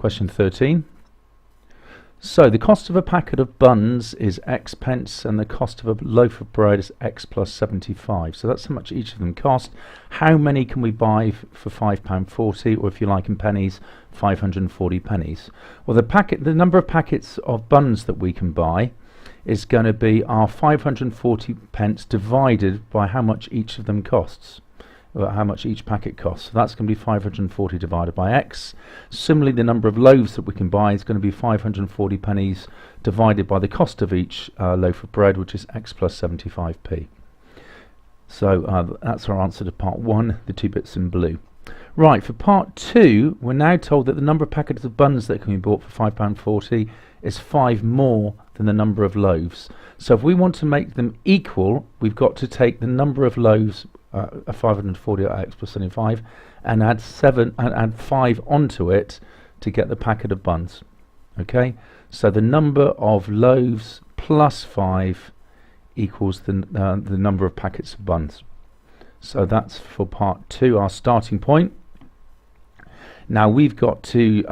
Question 13. So the cost of a packet of buns is X pence and the cost of a loaf of bread is X plus 75. So that's how much each of them cost. How many can we buy for £5.40, or if you like in pennies, 540 pennies? Well, the number of packets of buns that we can buy is going to be our 540 pence divided by how much each of them costs. How much each packet costs. So that's going to be 540 divided by X. Similarly, the number of loaves that we can buy is going to be 540 pennies divided by the cost of each loaf of bread, which is X plus 75p. So that's our answer to part 1, the 2 bits in blue. Right, for part 2, we're now told that the number of packets of buns that can be bought for £5.40 is 5 more than the number of loaves. So if we want to make them equal, we've got to take the number of loaves, 540 at X plus 75, and add 5 onto it to get the packet of buns. Okay, so the number of loaves plus 5 equals the number of packets of buns. So that's for part 2, our starting point. Now we've got to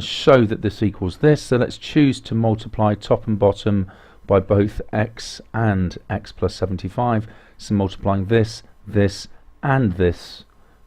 show that this equals this, so let's choose to multiply top and bottom by both X and X plus 75. So multiplying this and this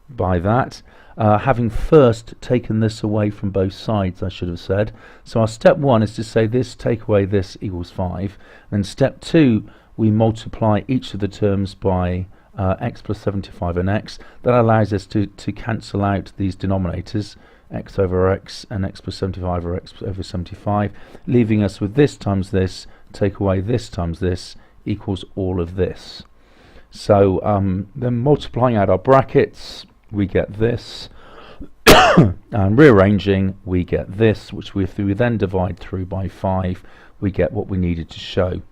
by that, having first taken this away from both sides, I should have said. So our step 1 is to say this take away this equals 5, and step 2 we multiply each of the terms by X plus 75 and X. That allows us to cancel out these denominators, X over X and X plus 75 or X over 75, leaving us with this times this, take away this times this, equals all of this. So then multiplying out our brackets, we get this, and rearranging, we get this, which if we then divide through by 5, we get what we needed to show.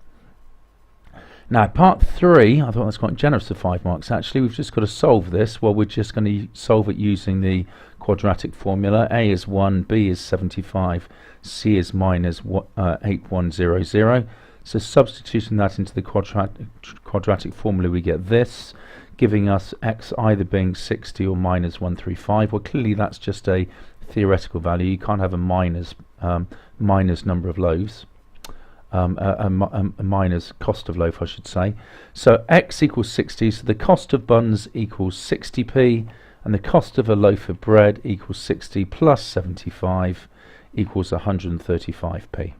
Now part 3, I thought that's quite generous of 5 marks actually. We've just got to solve this. Well, we're just going to solve it using the quadratic formula. A is 1, B is 75, C is minus 8100. So substituting that into the quadratic formula, we get this, giving us X either being 60 or minus 135. Well, clearly that's just a theoretical value. You can't have a minus number of loaves. A minus cost of loaf, I should say. So X equals 60, so the cost of buns equals 60p, and the cost of a loaf of bread equals 60 plus 75 equals 135p.